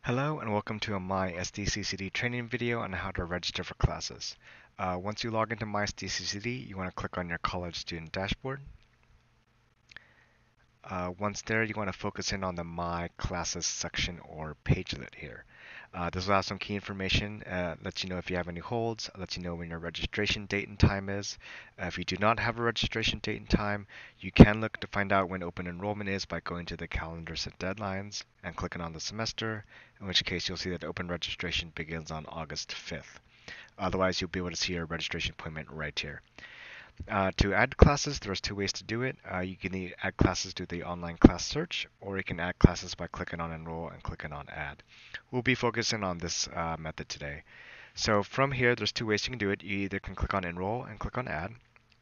Hello and welcome to a mySDCCD training video on how to register for classes. Once you log into mySDCCD, you want to click on your college student dashboard. Once there, you want to focus in on the My Classes section or pagelet here. This will have some key information, lets you know if you have any holds, lets you know when your registration date and time is. If you do not have a registration date and time, you can look to find out when open enrollment is by going to the calendars and deadlines and clicking on the semester, in which case you'll see that open registration begins on August 5th. Otherwise, you'll be able to see your registration appointment right here. To add classes, there's two ways to do it. You can add classes through the online class search, or you can add classes by clicking on Enroll and clicking on Add. We'll be focusing on this method today. So from here, there's two ways you can do it. You either can click on Enroll and click on Add,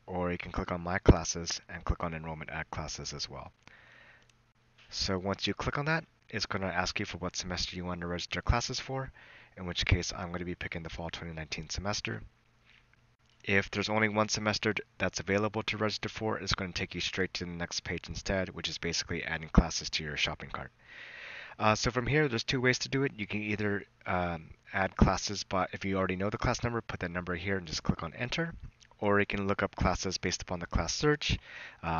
or you can click on My Classes and click on Enrollment Add Classes as well. So once you click on that, it's going to ask you for what semester you want to register classes for, in which case I'm going to be picking the Fall 2019 semester. If there's only one semester that's available to register for, it's going to take you straight to the next page instead, which is basically adding classes to your shopping cart. So from here, there's two ways to do it. You can either add classes, but if you already know the class number, put that number here and just click on enter. Or you can look up classes based upon the class search,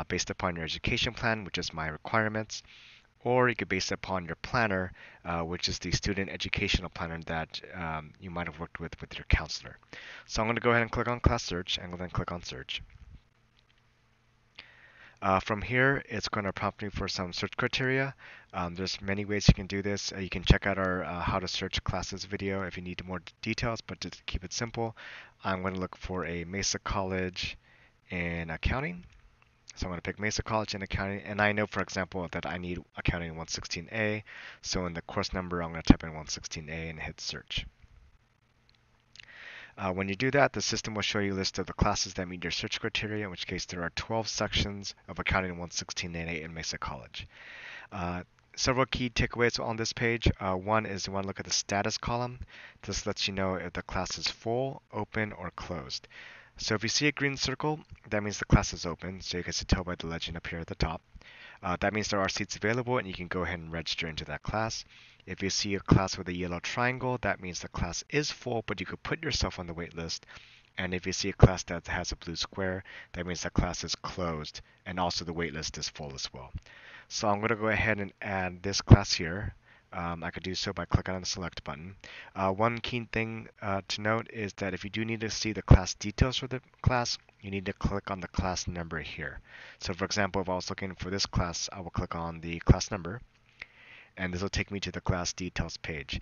based upon your education plan, which is my requirements. Or you could base it upon your planner, which is the student educational planner that you might have worked with your counselor. So I'm going to go ahead and click on class search and then click on search. From here, it's going to prompt me for some search criteria. There's many ways you can do this. You can check out our how to search classes video if you need more details, but to keep it simple, I'm going to look for a Mesa College in accounting. So I'm going to pick Mesa College in accounting, and I know, for example, that I need accounting 116A. So in the course number, I'm going to type in 116A and hit search. When you do that, the system will show you a list of the classes that meet your search criteria, in which case there are 12 sections of accounting 116A in Mesa College. Several key takeaways on this page. One is you want to look at the status column. This lets you know if the class is full, open, or closed. So if you see a green circle, that means the class is open. So you can tell by the legend up here at the top. That means there are seats available and you can go ahead and register into that class. If you see a class with a yellow triangle, that means the class is full, but you could put yourself on the wait list. And if you see a class that has a blue square, that means the class is closed and also the wait list is full as well. So I'm going to go ahead and add this class here. I could do so by clicking on the select button. One key thing to note is that if you do need to see the class details for the class, you need to click on the class number here. So for example, if I was looking for this class, I will click on the class number, and this will take me to the class details page.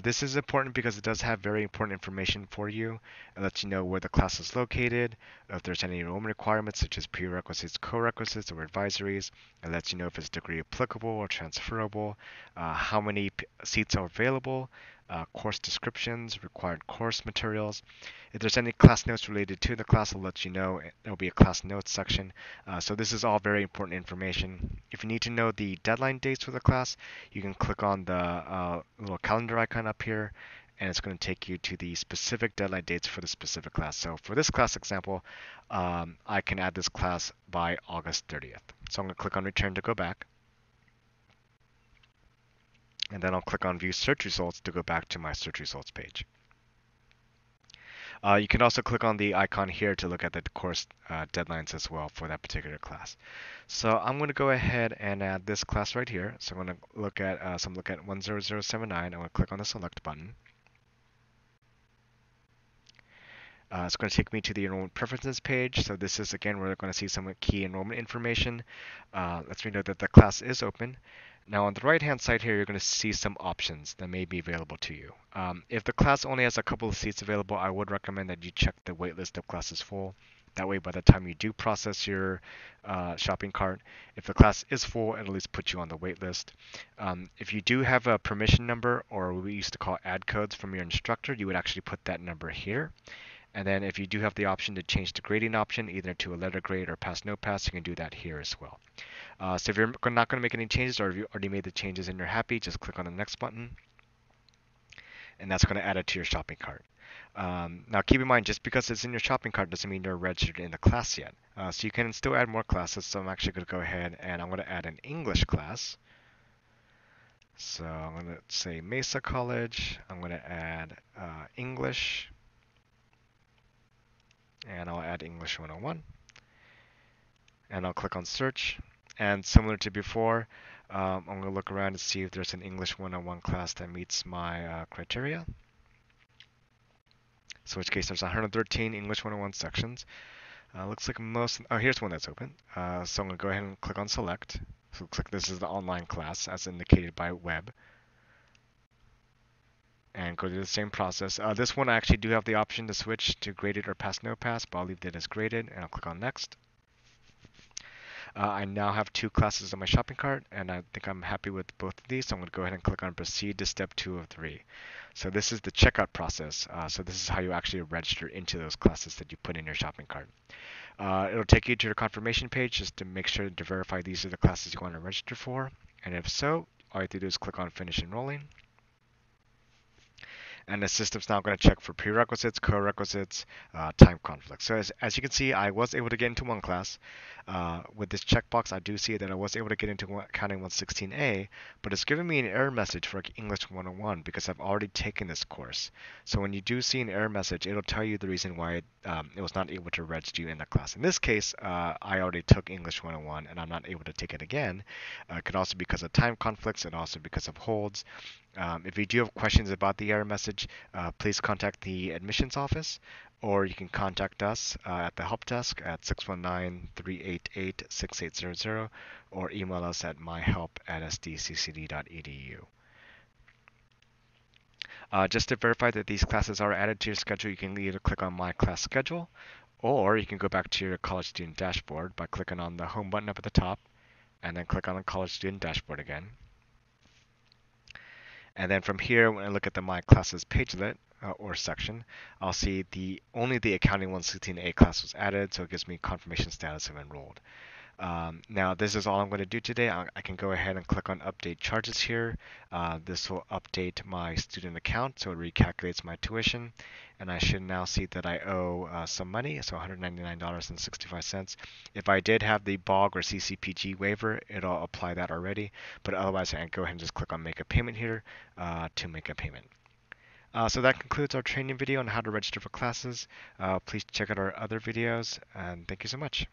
This is important because it does have very important information for you. It lets you know where the class is located, if there's any enrollment requirements such as prerequisites, co-requisites, or advisories. It lets you know if it's degree applicable or transferable, how many seats are available, course descriptions, required course materials. If there's any class notes related to the class, it'll let you know. There will be a class notes section. So this is all very important information. If you need to know the deadline dates for the class, you can click on the little calendar icon up here, and it's going to take you to the specific deadline dates for the specific class. So for this class example, I can add this class by August 30th. So I'm going to click on Return to go back. And then I'll click on View Search Results to go back to my search results page. You can also click on the icon here to look at the course deadlines as well for that particular class. So I'm going to go ahead and add this class right here. So I'm going to look at 10079. I'm going to click on the select button. It's going to take me to the enrollment preferences page. So this is, again, where we're going to see some key enrollment information. Lets me know that the class is open. Now on the right hand side here, you're going to see some options that may be available to you. If the class only has a couple of seats available, I would recommend that you check the wait list of classes full. That way, by the time you do process your shopping cart, if the class is full, it'll at least put you on the wait list. If you do have a permission number, or what we used to call ad codes from your instructor, you would actually put that number here. And then if you do have the option to change the grading option, either to a letter grade or pass no pass, you can do that here as well. So if you're not going to make any changes, or if you already made the changes and you're happy, just click on the next button, and that's going to add it to your shopping cart. Now keep in mind, just because it's in your shopping cart doesn't mean you're registered in the class yet. So you can still add more classes. So I'm actually going to go ahead and I'm going to add an English class. So I'm going to say Mesa College. I'm going to add English, and I'll add English 101. And I'll click on search. And similar to before, I'm going to look around and see if there's an English 101 class that meets my criteria. So in which case there's 113 English 101 sections. Looks like here's one that's open. So I'm going to go ahead and click on select. So click this is the online class as indicated by web. And go through the same process. This one I actually do have the option to switch to graded or pass no pass, but I'll leave it as graded and I'll click on next. I now have 2 classes in my shopping cart, and I think I'm happy with both of these, so I'm going to go ahead and click on proceed to step 2 of 3. So this is the checkout process. So this is how you actually register into those classes that you put in your shopping cart. It'll take you to your confirmation page just to make sure to verify these are the classes you want to register for, and if so, all you have to do is click on finish enrolling. And the system's now going to check for prerequisites, co-requisites, time conflict. So as you can see, I was able to get into one class. With this checkbox, I do see that I was able to get into Accounting 116A, but it's giving me an error message for English 101 because I've already taken this course. So when you do see an error message, it'll tell you the reason why it was not able to register you in that class. In this case, I already took English 101 and I'm not able to take it again. It could also be because of time conflicts and also because of holds. If you do have questions about the error message, please contact the admissions office, or you can contact us at the help desk at 619-388-6800, or email us at myhelp@sdccd.edu. Just to verify that these classes are added to your schedule, you can either click on My Class Schedule, or you can go back to your college student dashboard by clicking on the Home button up at the top, and then click on the College Student Dashboard again. And then from here, when I look at the My Classes pagelet or section, I'll see only the Accounting 116A class was added, so it gives me confirmation status of enrolled. Now, this is all I'm going to do today. I can go ahead and click on Update Charges here. This will update my student account, so it recalculates my tuition. And I should now see that I owe some money, so $199.65. If I did have the BOG or CCPG waiver, it'll apply that already. But otherwise, I can go ahead and just click on Make a Payment here to make a payment. So that concludes our training video on how to register for classes. Please check out our other videos, and thank you so much.